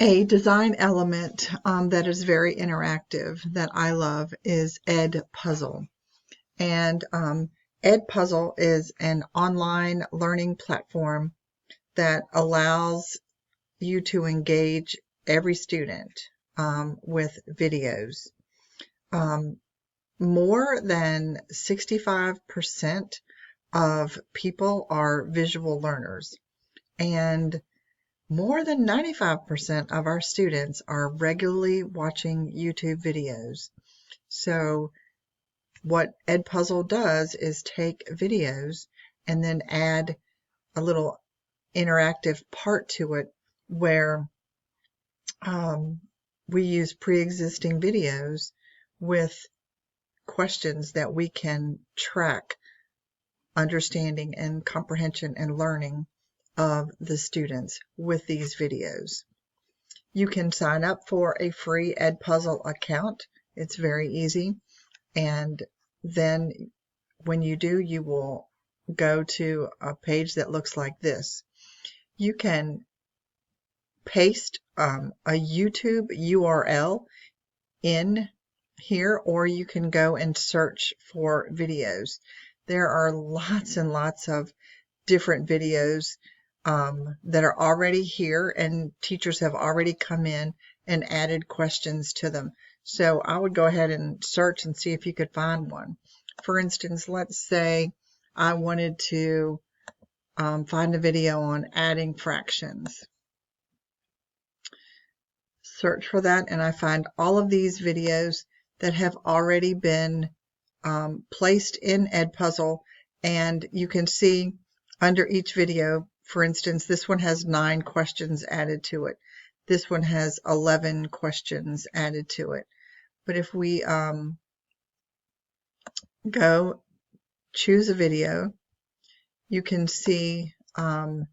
A design element that is very interactive that I love is EdPuzzle. And EdPuzzle is an online learning platform that allows you to engage every student with videos. More than 65% of people are visual learners, and more than 95% of our students are regularly watching YouTube videos. So what EdPuzzle does is take videos and then add a little interactive part to it where we use pre-existing videos with questions that we can track understanding and comprehension and learning of the students with these videos. You can sign up for a free EdPuzzle account. It's very easy. And then when you do, you will go to a page that looks like this. You can paste a YouTube URL in here, or you can go and search for videos. There are lots and lots of different videos that are already here, and teachers have already come in and added questions to them. So I would go ahead and search and see if you could find one. For instance, let's say I wanted to find a video on adding fractions. Search for that, and I find all of these videos that have already been placed in EdPuzzle, and you can see under each video, for instance, this one has 9 questions added to it. This one has 11 questions added to it. But if we go choose a video, you can see along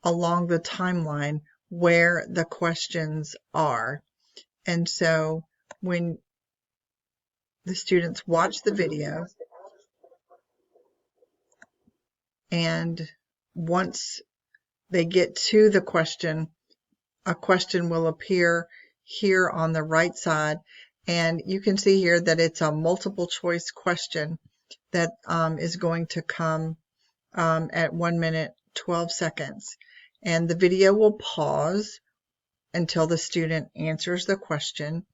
the timeline where the questions are. And so when the students watch the video, and once they get to the question, a question will appear here on the right side, and you can see here that it's a multiple choice question that is going to come at 1 minute 12 seconds, and the video will pause until the student answers the question,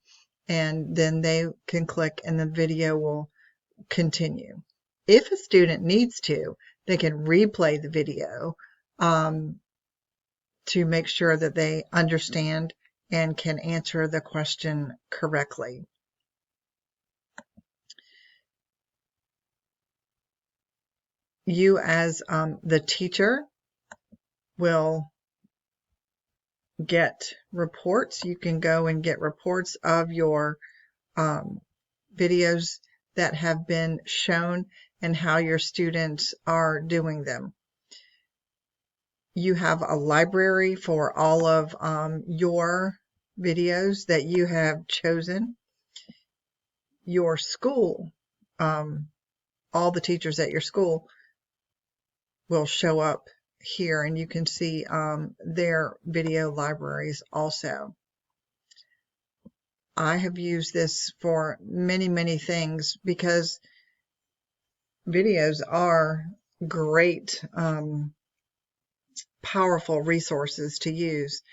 and then they can click and the video will continue. If a student needs to, they can replay the video to make sure that they understand and can answer the question correctly. You as the teacher will get reports. You can go and get reports of your videos that have been shown and how your students are doing them. You have a library for all of your videos that you have chosen. Your school, all the teachers at your school will show up here, and you can see their video libraries also. I have used this for many, many things because videos are great, powerful resources to use,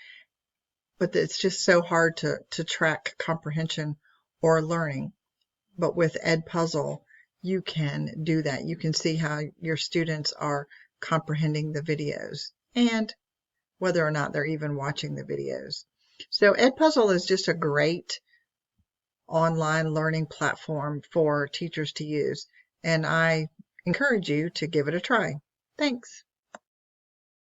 but it's just so hard to track comprehension or learning. But with EdPuzzle, you can do that. You can see how your students are comprehending the videos and whether or not they're even watching the videos. So EdPuzzle is just a great online learning platform for teachers to use, and I encourage you to give it a try. Thanks.